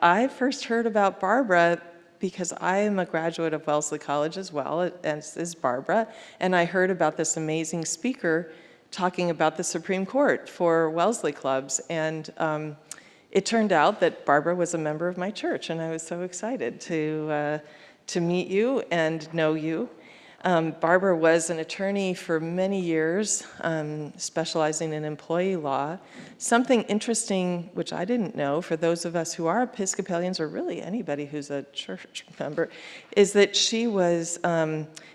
I first heard about Barbara because I am a graduate of Wellesley College as well, as is Barbara, and I heard about this amazing speaker talking about the Supreme Court for Wellesley clubs, and it turned out that Barbara was a member of my church, and I was so excited to meet you and know you. Barbara was an attorney for many years, specializing in employee law. Something interesting, which I didn't know, for those of us who are Episcopalians, or really anybody who's a church member, is that she was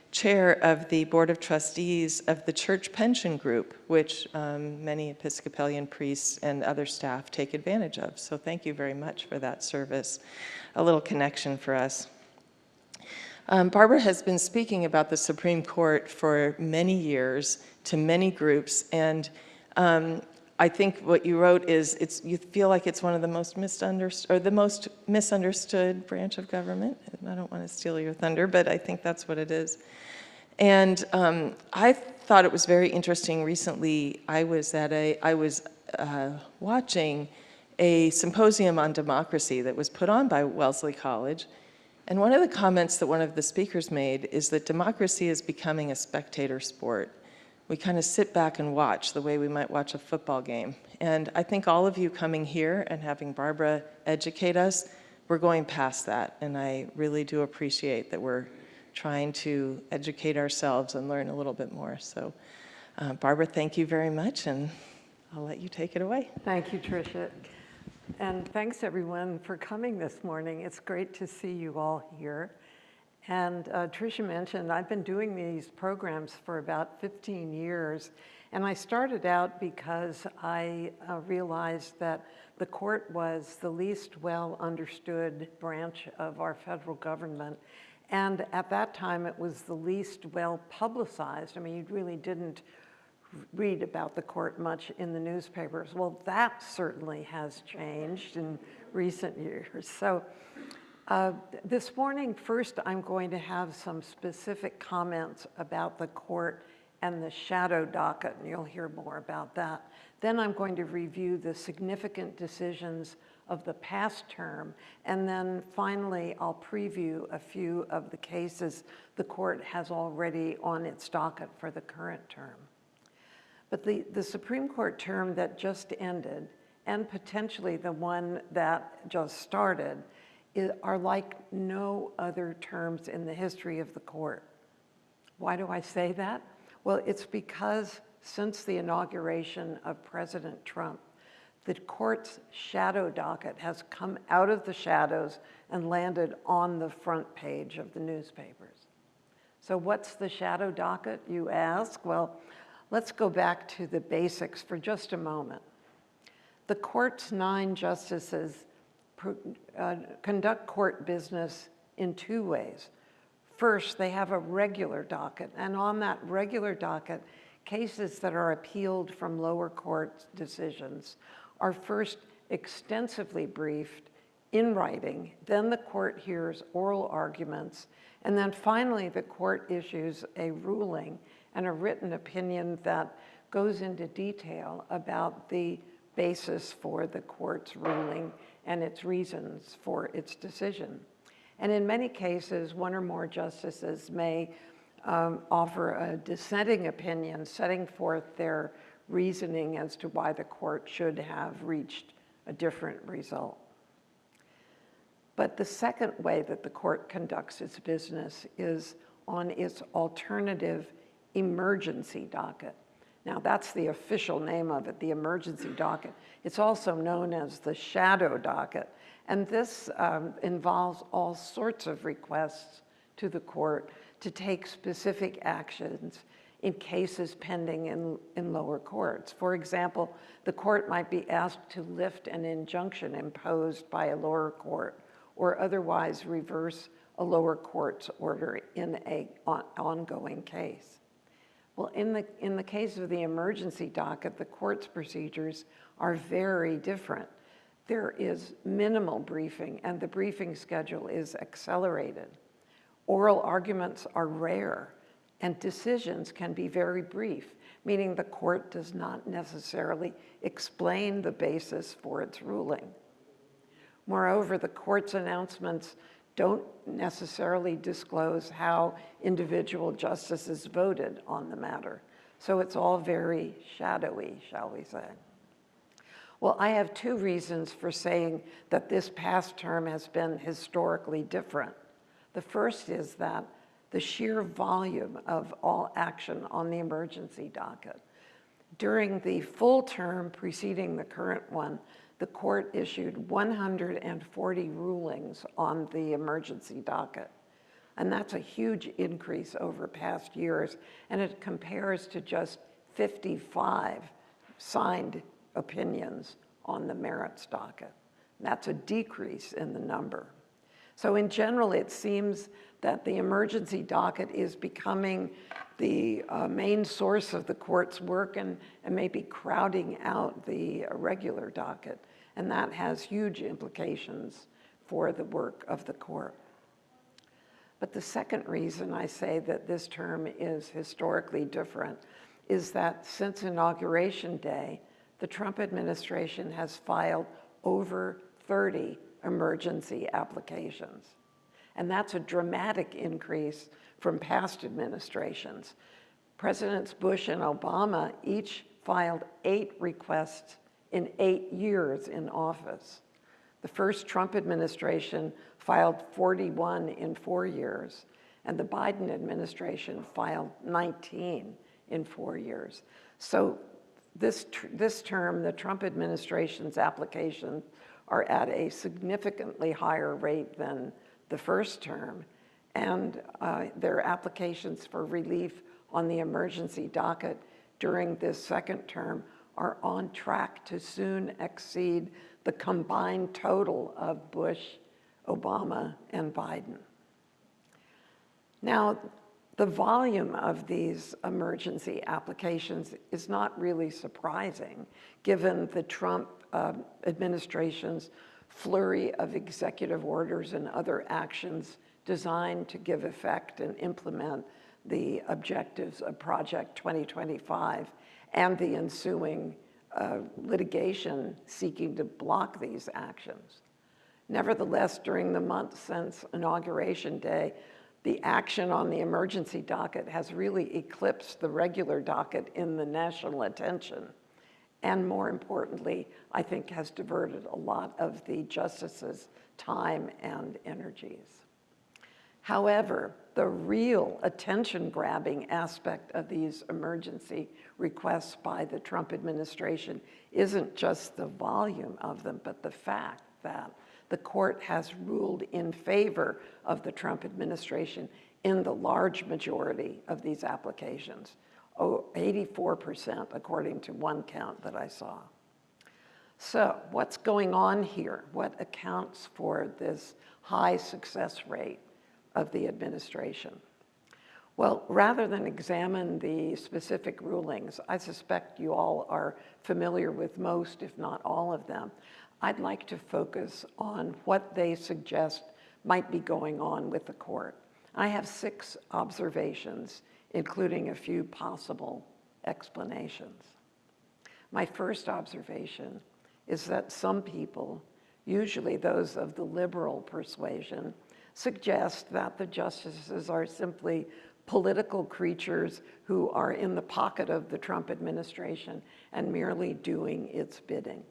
chair of the Board of Trustees of the Church Pension Group, which many Episcopalian priests and other staff take advantage of. So thank you very much for that service. A little connection for us. Barbara has been speaking about the Supreme Court for many years to many groups, and I think what you wrote is you feel like it's one of the most misunderstood, or the most misunderstood branch of government. I don't want to steal your thunder, but I think that's what it is. And I thought it was very interesting. Recently, I was watching a symposium on democracy that was put on by Wellesley College. And one of the comments that one of the speakers made is that democracy is becoming a spectator sport. We kind of sit back and watch the way we might watch a football game. And I think all of you coming here and having Barbara educate us, we're going past that. And I really do appreciate that we're trying to educate ourselves and learn a little bit more. So Barbara, thank you very much, and I'll let you take it away. Thank you, Tricia. And thanks everyone for coming this morning. It's great to see you all here. And Tricia mentioned I've been doing these programs for about 15 years. And I started out because I realized that the court was the least well understood branch of our federal government. And at that time, it was the least well publicized. I mean, you really didn't read about the court much in the newspapers. Well, that certainly has changed in recent years. So this morning, first, I'm going to have some specific comments about the court and the shadow docket, and you'll hear more about that. Then I'm going to review the significant decisions of the past term, and then finally, I'll preview a few of the cases the court has already on its docket for the current term. But the Supreme Court term that just ended, and potentially the one that just started, are like no other terms in the history of the court. Why do I say that? Well, it's because since the inauguration of President Trump, the court's shadow docket has come out of the shadows and landed on the front page of the newspapers. So what's the shadow docket, you ask? Well, let's go back to the basics for just a moment. The court's 9 justices conduct court business in 2 ways. First, they have a regular docket, and on that regular docket, cases that are appealed from lower court decisions are first extensively briefed in writing, then the court hears oral arguments, and then finally the court issues a ruling and a written opinion that goes into detail about the basis for the court's ruling and its reasons for its decision. And in many cases, one or more justices may offer a dissenting opinion, setting forth their reasoning as to why the court should have reached a different result. But the second way that the court conducts its business is on its alternative emergency docket. Now, that's the official name of it, the emergency docket. It's also known as the shadow docket. And this involves all sorts of requests to the court to take specific actions in cases pending in lower courts. For example, the court might be asked to lift an injunction imposed by a lower court or otherwise reverse a lower court's order in an ongoing case. Well, in the case of the emergency docket, the court's procedures are very different. There is minimal briefing, and the briefing schedule is accelerated. Oral arguments are rare, and decisions can be very brief, meaning the court does not necessarily explain the basis for its ruling. Moreover, the court's announcements don't necessarily disclose how individual justices voted on the matter. So it's all very shadowy, shall we say. Well, I have two reasons for saying that this past term has been historically different. The first is that the sheer volume of all action on the emergency docket. During the full term preceding the current one, the court issued 140 rulings on the emergency docket. And that's a huge increase over past years, and it compares to just 55 signed opinions on the merits docket. That's a decrease in the number. So in general, it seems that the emergency docket is becoming the main source of the court's work and maybe crowding out the regular docket. And that has huge implications for the work of the court. But the second reason I say that this term is historically different is that since Inauguration Day, the Trump administration has filed over 30 emergency applications. And that's a dramatic increase from past administrations. Presidents Bush and Obama each filed 8 requests in 8 years in office. The first Trump administration filed 41 in 4 years, and the Biden administration filed 19 in 4 years. So this term, the Trump administration's applications are at a significantly higher rate than the first term, and their applications for relief on the emergency docket during this second term are on track to soon exceed the combined total of Bush, Obama, and Biden. Now, the volume of these emergency applications is not really surprising, given the Trump administration's flurry of executive orders and other actions designed to give effect and implement the objectives of Project 2025 and the ensuing litigation seeking to block these actions. Nevertheless, during the month since Inauguration Day, the action on the emergency docket has really eclipsed the regular docket in the national attention. And more importantly, I think has diverted a lot of the justices' time and energies. However, the real attention-grabbing aspect of these emergency requests by the Trump administration isn't just the volume of them, but the fact that the court has ruled in favor of the Trump administration in the large majority of these applications, 84% according to one count that I saw. So what's going on here? What accounts for this high success rate of the administration? Well, rather than examine the specific rulings, I suspect you all are familiar with most, if not all of them. I'd like to focus on what they suggest might be going on with the court. I have 6 observations, including a few possible explanations. My first observation is that some people, usually those of the liberal persuasion, suggest that the justices are simply political creatures who are in the pocket of the Trump administration and merely doing its bidding.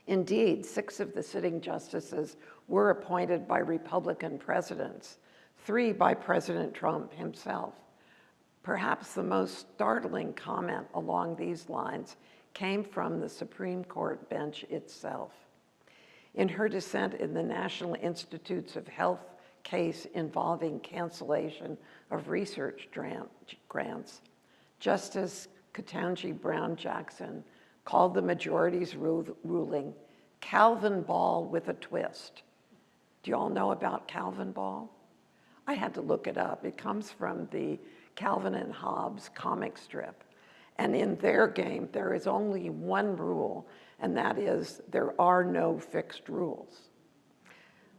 Indeed, 6 of the sitting justices were appointed by Republican presidents, 3 by President Trump himself. Perhaps the most startling comment along these lines came from the Supreme Court bench itself. In her dissent in the National Institutes of Health case involving cancellation of research grants, Justice Ketanji Brown Jackson called the majority's ruling Calvin Ball with a twist. Do you all know about Calvin Ball? I had to look it up. It comes from the Calvin and Hobbes comic strip. And in their game, there is only one rule, and that is there are no fixed rules.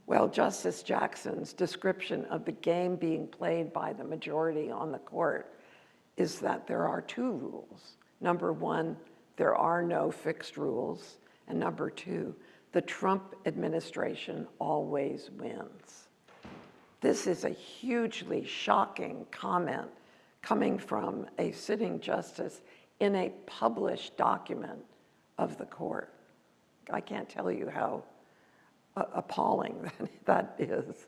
Well, Justice Jackson's description of the game being played by the majority on the court is that there are 2 rules. Number 1, there are no fixed rules. And number 2, the the Trump administration always wins. This is a hugely shocking comment coming from a sitting justice in a published document of the court. I can't tell you how appalling that is.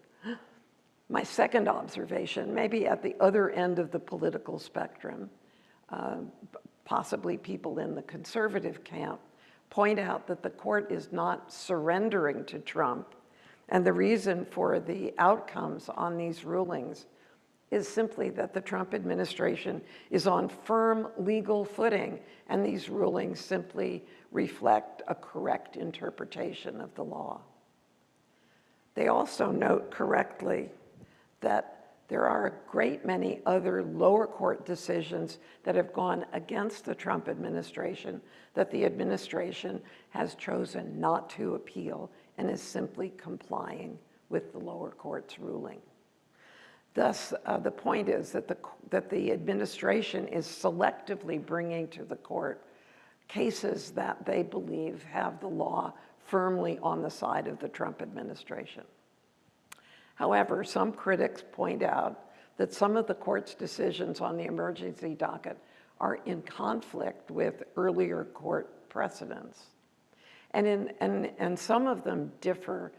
My second observation, maybe at the other end of the political spectrum, possibly people in the conservative camp, point out that the court is not surrendering to Trump, and the reason for the outcomes on these rulings is simply that the Trump administration is on firm legal footing, and these rulings simply reflect a correct interpretation of the law. They also note correctly that there are a great many other lower court decisions that have gone against the Trump administration that the administration has chosen not to appeal and is simply complying with the lower court's ruling. Thus, the point is that the administration is selectively bringing to the court cases that they believe have the law firmly on the side of the Trump administration. However, some critics point out that some of the court's decisions on the emergency docket are in conflict with earlier court precedents. And some of them differ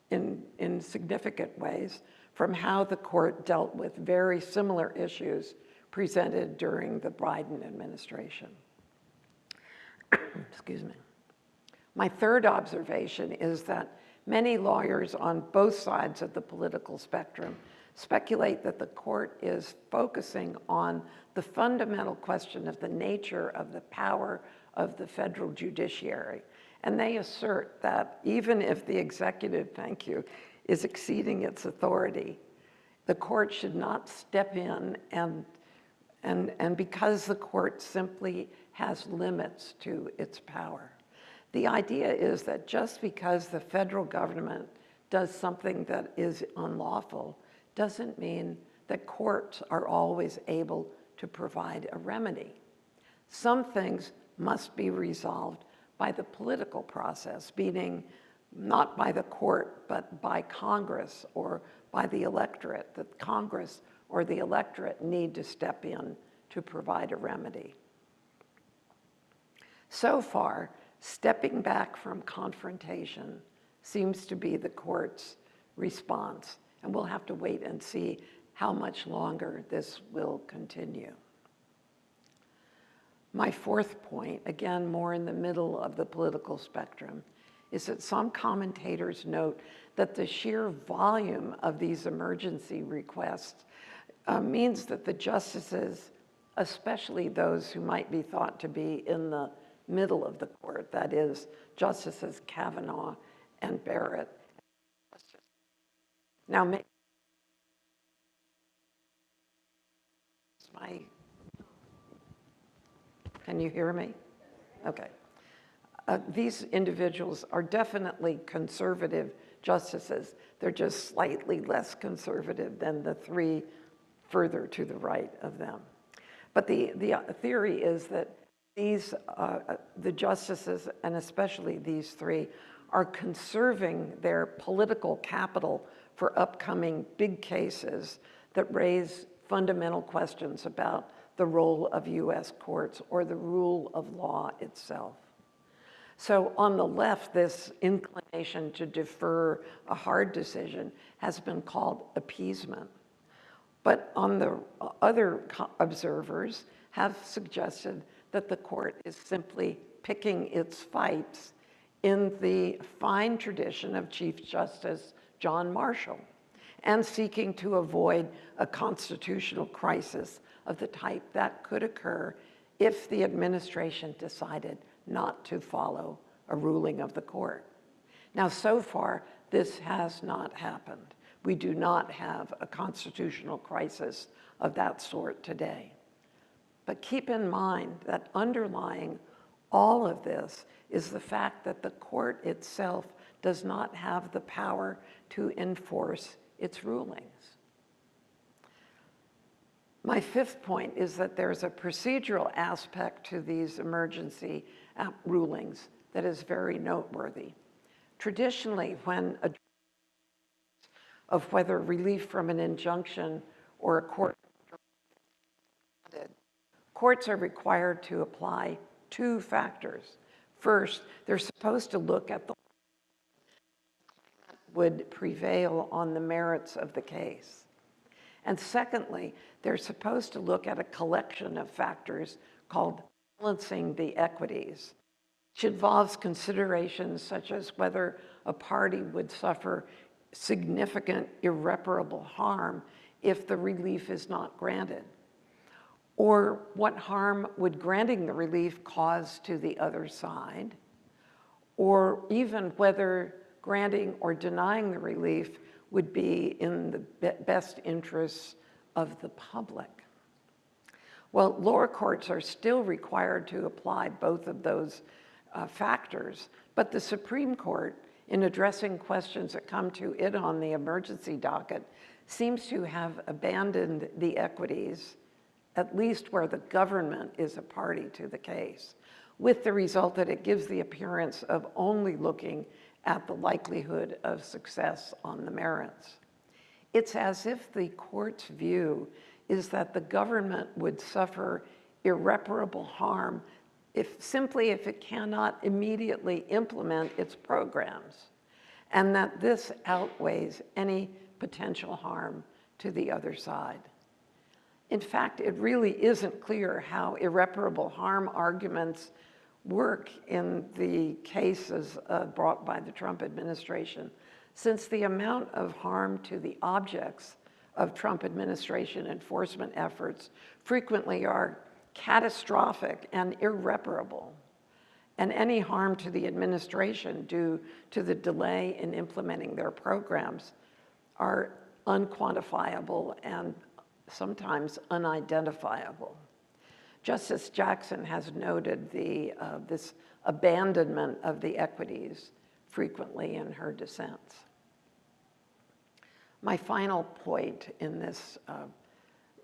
in significant ways from how the court dealt with very similar issues presented during the Biden administration. Excuse me. My third observation is that many lawyers on both sides of the political spectrum speculate that the court is focusing on the fundamental question of the nature of the power of the federal judiciary. And they assert that even if the executive, thank you, is exceeding its authority, the court should not step in and because the court simply has limits to its power. The idea is that just because the federal government does something that is unlawful doesn't mean that courts are always able to provide a remedy. Some things must be resolved by the political process, meaning not by the court, but by Congress or by the electorate, that Congress or the electorate need to step in to provide a remedy. So far, stepping back from confrontation seems to be the court's response, and we'll have to wait and see how much longer this will continue. My fourth point, again more in the middle of the political spectrum, is that some commentators note that the sheer volume of these emergency requests means that the justices, especially those who might be thought to be in the middle of the court, that is, Justices Kavanaugh and Barrett. Now, can you hear me? Okay. These individuals are definitely conservative justices. They're just slightly less conservative than the three further to the right of them. But the theory is that these, the justices, and especially these three, are conserving their political capital for upcoming big cases that raise fundamental questions about the role of US courts or the rule of law itself. So on the left, this inclination to defer a hard decision has been called appeasement. But on the other observers have suggested that the court is simply picking its fights in the fine tradition of Chief Justice John Marshall and seeking to avoid a constitutional crisis of the type that could occur if the administration decided not to follow a ruling of the court. Now, so far, this has not happened. We do not have a constitutional crisis of that sort today. But keep in mind that underlying all of this is the fact that the court itself does not have the power to enforce its rulings. My fifth point is that there's a procedural aspect to these emergency rulings that is very noteworthy. Traditionally, when of whether relief from an injunction or a court, courts are required to apply two factors. First, they're supposed to look at the would prevail on the merits of the case. And secondly, they're supposed to look at a collection of factors called balancing the equities, which involves considerations such as whether a party would suffer significant irreparable harm if the relief is not granted, or what harm would granting the relief cause to the other side, or even whether granting or denying the relief would be in the best interests of the public. Well, lower courts are still required to apply both of those factors, but the Supreme Court, in addressing questions that come to it on the emergency docket, seems to have abandoned the equities, at least where the government is a party to the case, with the result that it gives the appearance of only looking at the likelihood of success on the merits. It's as if the court's view is that the government would suffer irreparable harm if it cannot immediately implement its programs, and that this outweighs any potential harm to the other side. In fact, it really isn't clear how irreparable harm arguments work in the cases brought by the Trump administration, since the amount of harm to the objects of Trump administration enforcement efforts frequently are catastrophic and irreparable, and any harm to the administration due to the delay in implementing their programs are unquantifiable and sometimes unidentifiable. Justice Jackson has noted this abandonment of the equities frequently in her dissents. My final point in this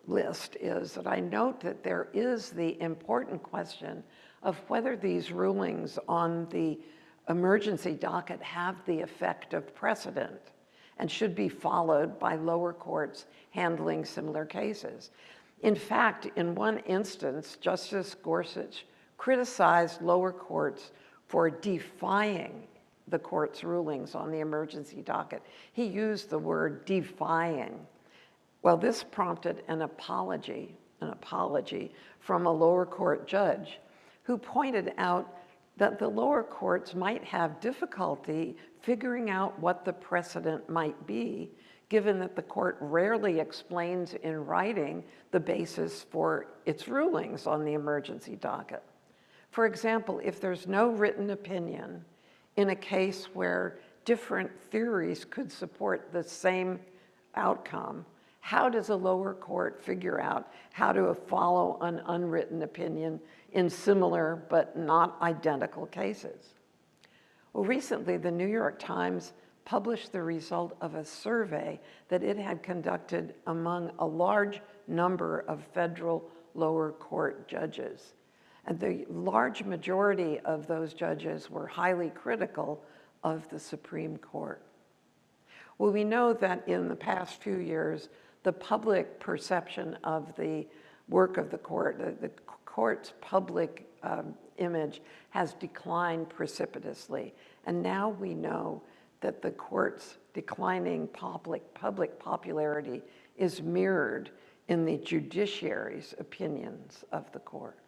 list is that I note that there is the important question of whether these rulings on the emergency docket have the effect of precedent and should be followed by lower courts handling similar cases. In fact, in one instance, Justice Gorsuch criticized lower courts for defying the court's rulings on the emergency docket. He used the word defying. Well, this prompted an apology from a lower court judge who pointed out that the lower courts might have difficulty figuring out what the precedent might be, given that the court rarely explains in writing the basis for its rulings on the emergency docket. For example, if there's no written opinion in a case where different theories could support the same outcome, how does a lower court figure out how to follow an unwritten opinion in similar but not identical cases? Well, recently, the New York Times published the result of a survey that it had conducted among a large number of federal lower court judges. And the large majority of those judges were highly critical of the Supreme Court. Well, we know that in the past few years, the public perception of the work of the court's public image has declined precipitously. And now we know that the court's declining public popularity is mirrored in the judiciary's opinions of the court.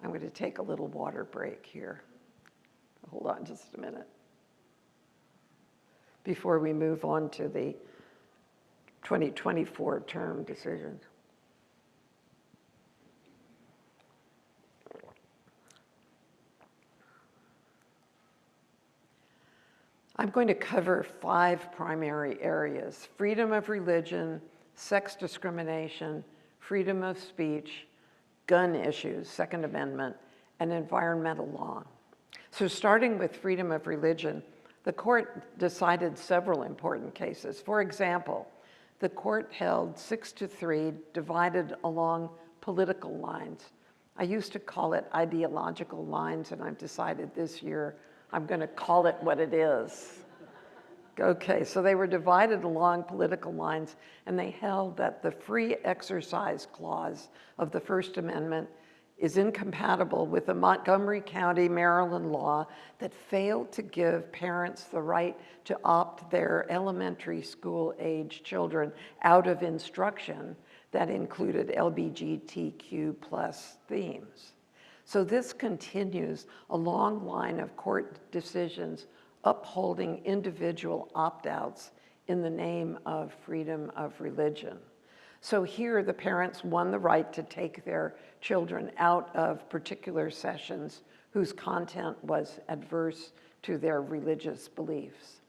I'm going to take a little water break here. Hold on just a minute before we move on to the 2024 term decisions. I'm going to cover 5 primary areas: freedom of religion, sex discrimination, freedom of speech, gun issues, Second Amendment, and environmental law. So starting with freedom of religion, the court decided several important cases. For example, the court held 6-3, divided along political lines. I used to call it ideological lines, and I've decided this year I'm going to call it what it is. Okay, so they were divided along political lines, and they held that the free exercise clause of the First Amendment is incompatible with the Montgomery County, Maryland law that failed to give parents the right to opt their elementary school age children out of instruction that included LGBTQ plus themes. So this continues a long line of court decisions upholding individual opt-outs in the name of freedom of religion. So here the parents won the right to take their children out of particular sessions whose content was adverse to their religious beliefs.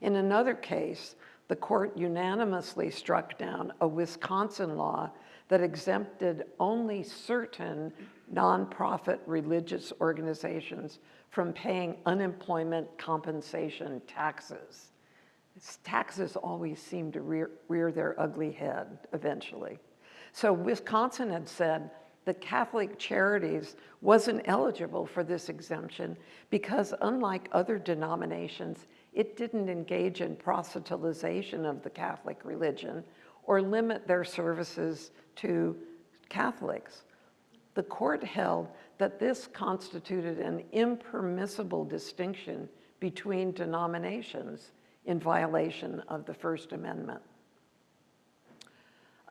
In another case, the court unanimously struck down a Wisconsin law that exempted only certain nonprofit religious organizations from paying unemployment compensation taxes. Taxes always seem to rear their ugly head eventually. So Wisconsin had said that Catholic Charities wasn't eligible for this exemption because, unlike other denominations, it didn't engage in proselytization of the Catholic religion or limit their services to Catholics. The court held that this constituted an impermissible distinction between denominations in violation of the First Amendment.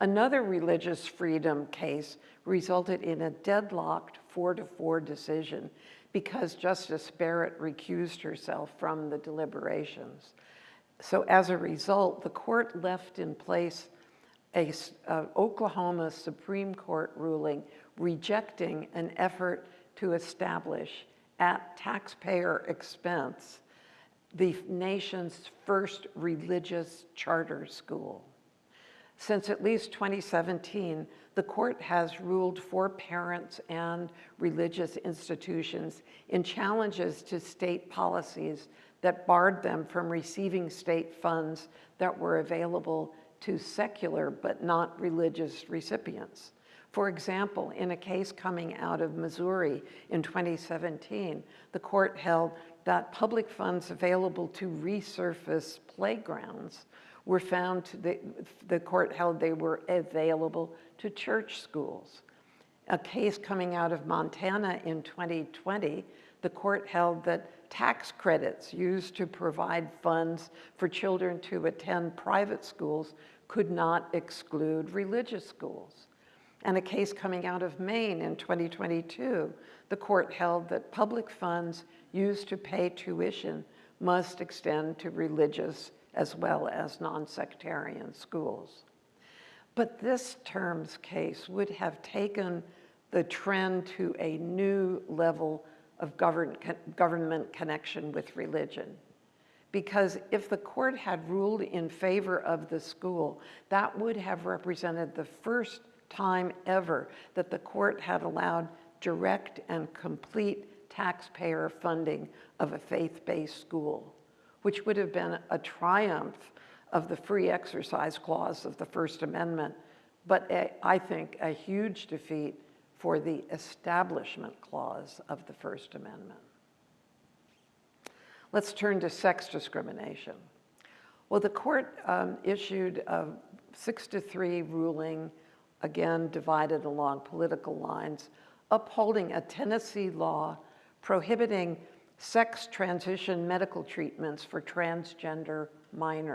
Another religious freedom case resulted in a deadlocked 4-4 decision because Justice Barrett recused herself from the deliberations. So as a result, the court left in place a Oklahoma Supreme Court ruling rejecting an effort to establish at taxpayer expense the nation's first religious charter school. Since at least 2017, the court has ruled for parents and religious institutions in challenges to state policies that barred them from receiving state funds that were available to secular but not religious recipients. For example, in a case coming out of Missouri in 2017, the court held that public funds available to resurface playgrounds were found the court held they were available to church schools. A case coming out of Montana in 2020, the court held that tax credits used to provide funds for children to attend private schools could not exclude religious schools. And a case coming out of Maine in 2022, the court held that public funds used to pay tuition must extend to religious as well as non-sectarian schools. But this term's case would have taken the trend to a new level of government connection with religion. Because if the court had ruled in favor of the school, that would have represented the first time ever that the court had allowed direct and complete taxpayer funding of a faith-based school, which would have been a triumph of the free exercise clause of the First Amendment, but I think a huge defeat for the establishment clause of the First Amendment. Let's turn to sex discrimination. Well, the court issued a 6-3 ruling, again divided along political lines, upholding a Tennessee law prohibiting sex transition medical treatments for transgender minors.